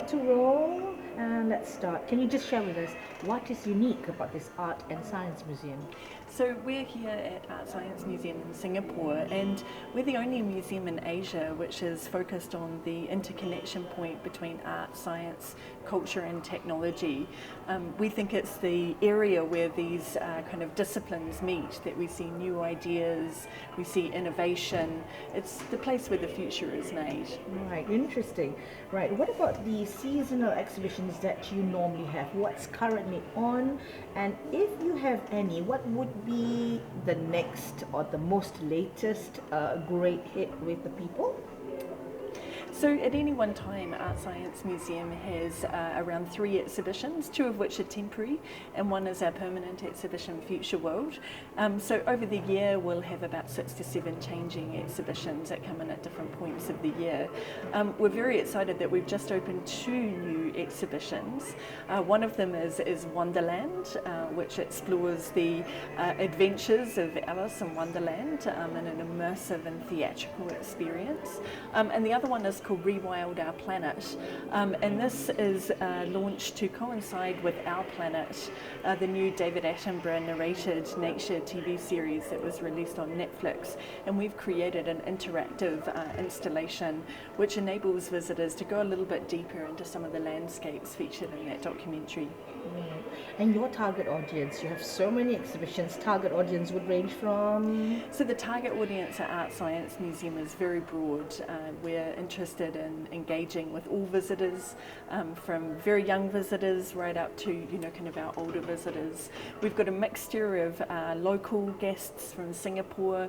about to roll, and let's start. Can you just share with us what is unique about this Art and Science Museum? So we're here at Art Science Museum in Singapore, and we're the only museum in Asia which is focused on the interconnection point between art, science, culture and technology. We think it's the area where these kind of disciplines meet, that we see new ideas, we see innovation. It's the place where the future is made. Right, interesting. Right, what about the seasonal exhibitions that you normally have? What's currently on? And if you have any, what would be the next or the most latest great hit with the people? So at any one time, Art Science Museum has around 3 exhibitions, 2 of which are temporary, and 1 is our permanent exhibition, Future World. So over the year, we'll have about 6 to 7 changing exhibitions that come in at different points of the year. We're very excited that we've just opened 2 new exhibitions. One of them is Wonderland, which explores the adventures of Alice in Wonderland in an immersive and theatrical experience. And the other one is called Rewild Our Planet, and this is launched to coincide with Our Planet, the new David Attenborough narrated nature TV series that was released on Netflix, and we've created an interactive installation which enables visitors to go a little bit deeper into some of the landscapes featured in that documentary. Right. And your target audience, you have so many exhibitions, target audience would range from? So the target audience at Art Science Museum is very broad. We're interested in engaging with all visitors, from very young visitors right up to, kind of our older visitors. We've got a mixture of local guests from Singapore,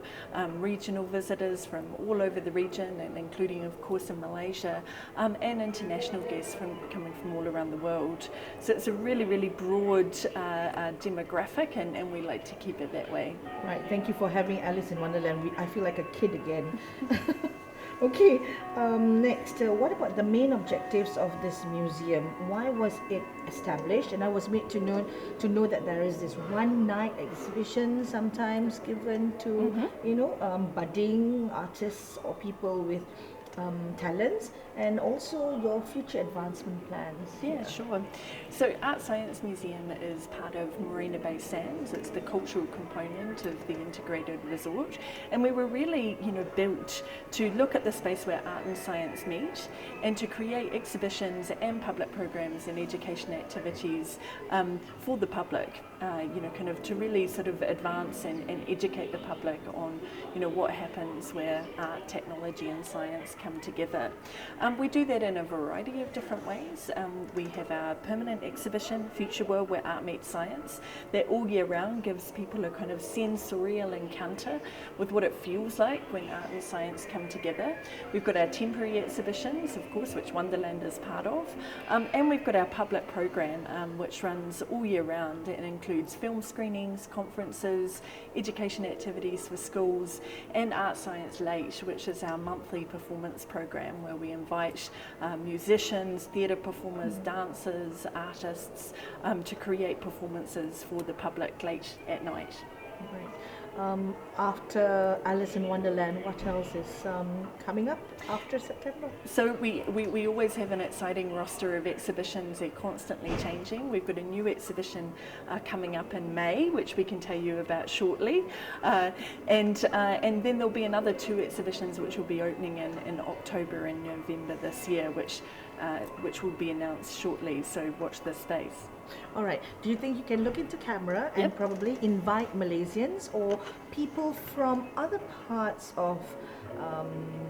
regional visitors from all over the region, and including, of course, in Malaysia, and international guests coming from all around the world. So it's a really, really broad demographic, and we like to keep it that way. Right, thank you for having Alice in Wonderland. I feel like a kid again. Okay, next, what about the main objectives of this museum? Why was it established? And I was made to know that there is this one-night exhibition sometimes given to, budding artists or people with talents, and also your future advancement plans. Yeah, sure. So Art Science Museum is part of Marina Bay Sands. It's the cultural component of the integrated resort, and we were really, built to look at the space where art and science meet, and to create exhibitions and public programs and education activities for the public. Kind of to really sort of advance and educate the public on, what happens where art, technology and science come together. We do that in a variety of different ways. We have our permanent exhibition, Future World, where art meets science, that all year round gives people a kind of sensorial encounter with what it feels like when art and science come together. We've got our temporary exhibitions, of course, which Wonderland is part of, and we've got our public program, which runs all year round and includes film screenings, conferences, education activities for schools, and Art Science Late, which is our monthly performance program where we invite musicians, theatre performers, dancers, artists to create performances for the public late at night. Right. After Alice in Wonderland, what else is coming up after September? So we always have an exciting roster of exhibitions. They're constantly changing. We've got a new exhibition coming up in May, which we can tell you about shortly, and then there'll be another 2 exhibitions which will be opening in October and November this year, which will be announced shortly. So watch this space. All right. Do you think you can look into camera and probably invite Malaysians or people from other parts of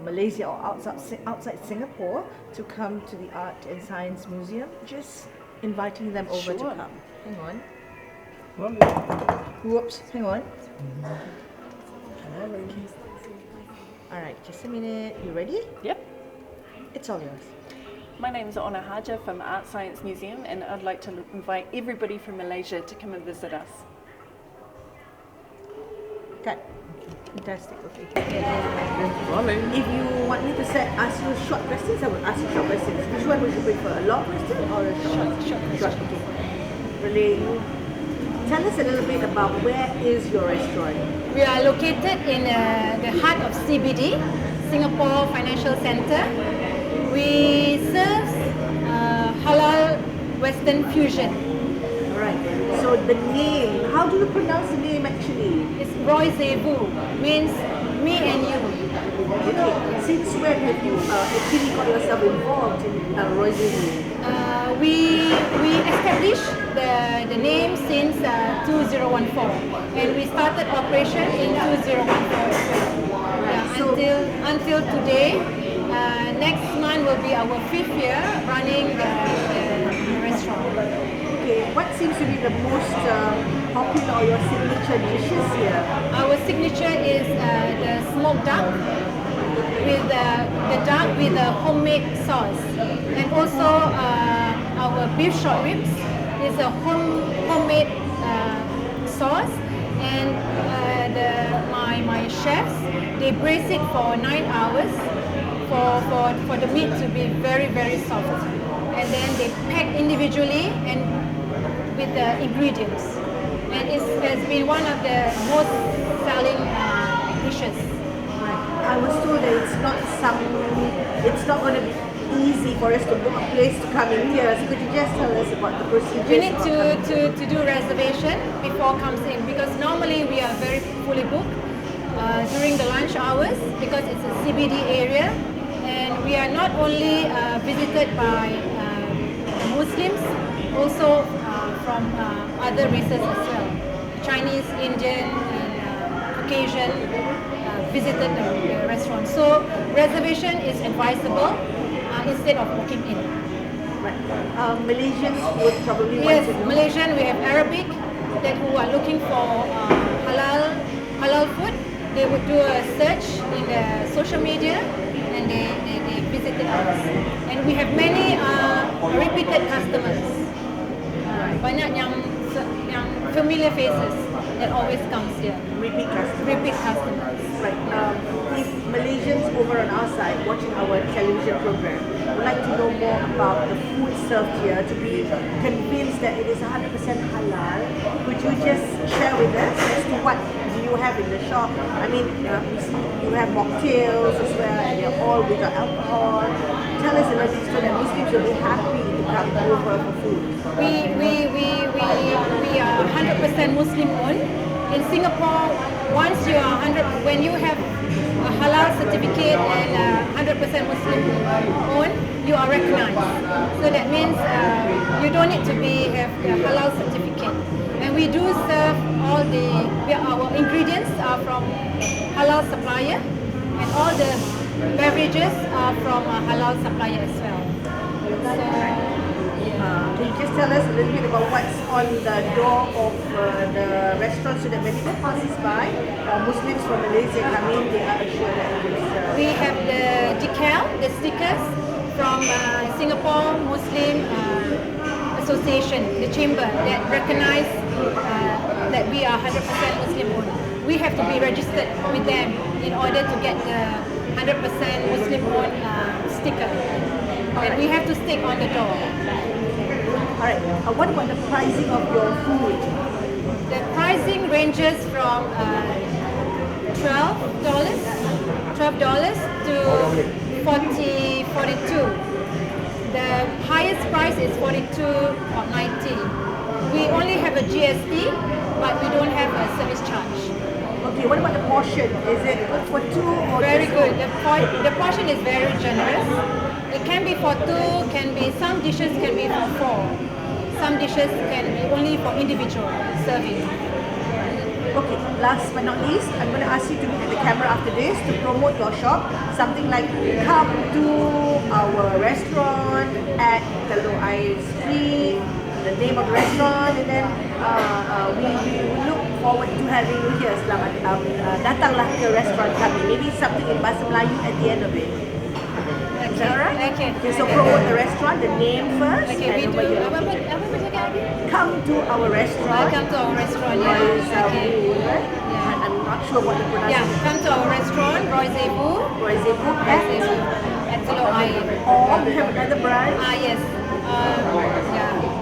Malaysia or outside Singapore to come to the Art and Science Museum? Just inviting them over to come. Hang on. Whoops. Hang on. All right. Just a minute. You ready? Yep. It's all yours. My name's Ona Haja from Art Science Museum, and I'd like to invite everybody from Malaysia to come and visit us. Cut. Fantastic. Okay. If you want me to ask you short questions, I will ask you short questions. Which one would you prefer, a long question or a short? Short. Okay. Really. Tell us a little bit about where is your restaurant? We are located in the heart of CBD, Singapore Financial Centre. We serve Western fusion. Right. So the name, how do you pronounce the name actually? It's Roisez-vous, means me and you. Okay. Since when have you actually got yourself involved in Roisez-vous? We established the name since 2014, and we started operation in 2014 as well. Yeah, So- until today. Next month will be our 5th year running the restaurant. Okay. What seems to be the most popular or your signature dishes here? Our signature is the smoked duck with the duck with a homemade sauce, and also our beef short ribs is a homemade sauce, and my chefs, they braise it for 9 hours for the meat to be very soft, and then they pack individually and with the ingredients, and it has been one of the most selling dishes. I was told that it's not going to be easy for us to book a place to come in here. So could you just tell us about the procedure? You need to do reservation before comes in, because normally we are very fully booked during the lunch hours because it's a CBD area, and we are not only visited by Muslims, also from other races as well, Chinese, Indian, and Caucasian visited the restaurant. So reservation is advisable instead of walking in. Right. Malaysians would probably Yes, want to know. Malaysian, we have Arabic that who are looking for halal food. They would do a search in the social media, and they visited us. And we have many repeated customers. Banyak yang familiar faces that always comes here. Repeat customers. Repeat customers. Right. If Malaysians over on our side watching our television program would like to know more about the food served here, to be convinced that it is 100% halal, could you just share with us as to what do you have in the shop? I mean, you have mocktails as well, and they're all without alcohol. Tell us a little bit so that Muslims will be happy to come over for food. We are 100% Muslim owned. In Singapore, when you have a halal certificate and 100% Muslim owned, you are recognized. So that means you don't need to have the halal certificate. And we do serve our ingredients are from halal supplier, and all the beverages are from a halal supplier as well. Can you just tell us a little bit about what's on the door of the restaurant so that when people passes by, Muslims from Malaysia come in, they are assured that it is... We have the decal, the stickers from Singapore Muslim Association, the chamber that recognize that we are 100% Muslim owned. We have to be registered with them in order to get the 100% Muslim owned sticker. And we have to stick on the door. Alright, what about the pricing of your food? The pricing ranges from $12 to $42. The highest price is 42 or 90. We only have a GST, but we don't have a service charge. Okay, what about the portion? Is it good for two or Very just good. The portion is very generous. It can be for two, some dishes can be for four. Some dishes can be only for individual serving. Okay, last but not least, I'm going to ask you to look at the camera after this to promote your shop. Something like, come to our restaurant at Telok Air Street, the name of the restaurant, and then we look forward to having you here. Selamat datanglah ke restoran kami. Maybe something in Bahasa Melayu at the end of it. Is that alright? Okay. Okay, so promote the restaurant, the name first, Okay, we and do. what you Apa cakap lagi? come to our restaurant. Welcome to our restaurant. Yeah. Okay. Yeah. I'm not sure what the Yeah, pronunciation come to our restaurant, Roisez-vous. Roisez-vous At Telok Air. or we have another branch. Yes.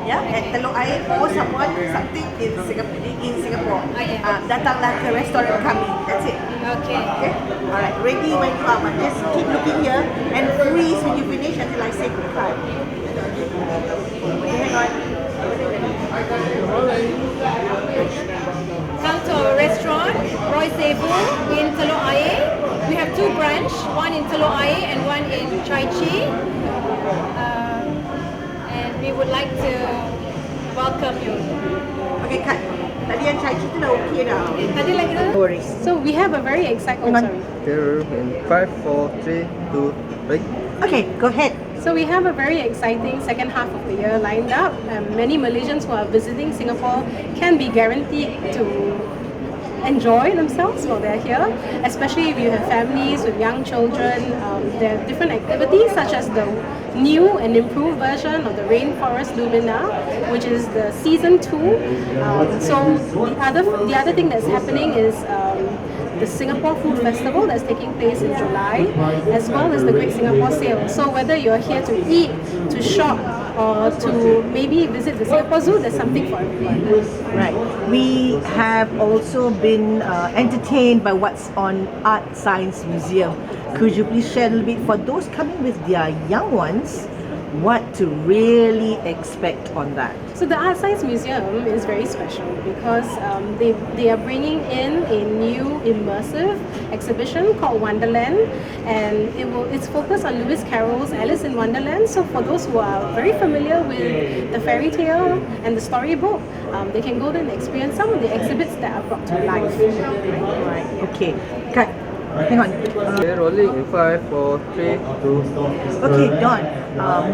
Yeah, at Telok Air or something in Singapore. Yeah. Datanglah ke restoran kami. That's it. Okay. Okay? Alright, ready when you are. But just keep looking here and freeze when you finish until I say goodbye. Okay, hang on. would like to welcome you. Okay, Kat. Tadi yang cari cerita dah okey dah. Tadi lagi tu? No worries. So we have a very exciting. Hang on. There in 5, 4, 3, 2, break. Okay, go ahead. So we have a very exciting second half of the year lined up. Many Malaysians who are visiting Singapore can be guaranteed to enjoy themselves while they're here, especially if you have families with young children. There are different activities such as the new and improved version of the Rainforest Lumina, which is the season 2. So the other thing that's happening is the Singapore Food Festival that's taking place in July, as well as the Great Singapore Sale. So whether you're here to eat, to shop, or to maybe visit the Singapore Zoo, there's something for everyone. Right. We have also been entertained by what's on Art Science Museum. Could you please share a little bit for those coming with their young ones, what to really expect on that? So the Art Science Museum is very special because they are bringing in a new immersive exhibition called Wonderland, and it's focused on Lewis Carroll's Alice in Wonderland. So for those who are very familiar with the fairy tale and the storybook, they can go there and experience some of the exhibits that are brought to life. Right. Okay. Kat, hang on. Okay, rolling in 5, 4, 3, 2. Okay, Don.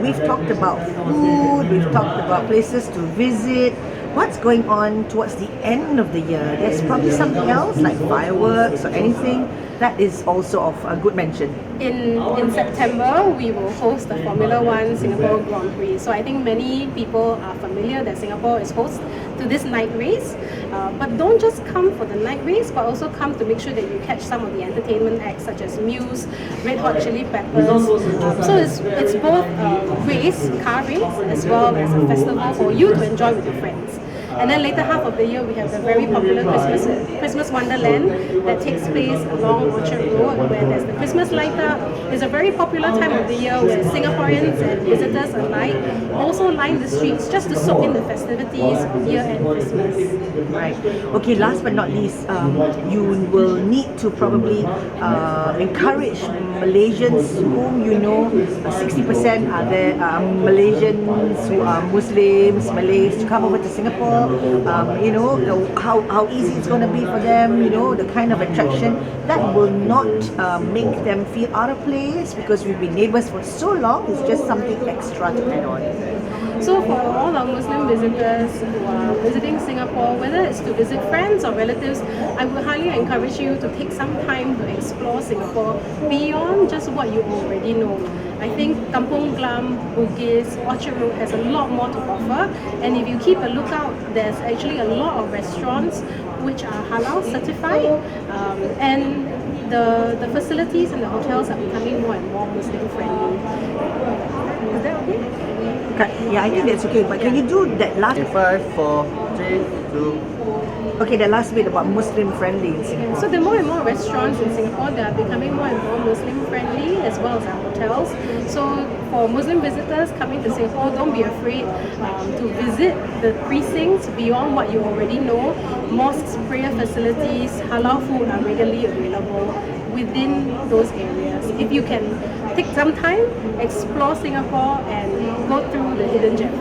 We've talked about food. We've talked about places to visit. What's going on towards the end of the year? There's probably something else like fireworks or anything that is also of a good mention. In September, we will host the Formula One Singapore Grand Prix. So I think many people are familiar that Singapore is host to this night race. But don't just come for the night race, but also come to make sure that you catch some of the entertainment acts such as Muse, Red Hot Chili Peppers. So it's both a car race, as well as a festival for you to enjoy with your friends. And then later half of the year, we have the very popular Christmas Wonderland that takes place along Orchard Road, where there's the Christmas light up. It's a very popular time of the year where Singaporeans and visitors alike also line the streets just to soak in the festivities of year-end Christmas. Right. Okay, last but not least, you will need to probably encourage Malaysians whom you know 60% are there Malaysians who are Muslims, Malays, to come over to Singapore. You know how easy it's going to be for them, you know, the kind of attraction that will not make them feel out of place because we've been neighbours for so long. It's just something extra to add on. So for all our Muslim visitors who are visiting Singapore, whether it's to visit friends or relatives, I would highly encourage you to take some time to explore Singapore beyond just what you already know. I think Kampung Glam, Bugis, Orchard Road has a lot more to offer, and if you keep a lookout, there's actually a lot of restaurants which are halal certified, and the facilities and the hotels are becoming more and more Muslim friendly. Is that okay? Yeah, I think that's okay. But can you do that last? In 5, 4, 3, 2. Okay, the last bit about Muslim friendly in Singapore. So there are more and more restaurants in Singapore that are becoming more and more Muslim friendly, as well as our hotels. So for Muslim visitors coming to Singapore, don't be afraid to visit the precincts beyond what you already know. Mosques, prayer facilities, halal food are readily available within those areas. If you can take some time, explore Singapore and go through the hidden gems.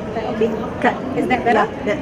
Is that okay? Kat, Is that better? Yeah, that's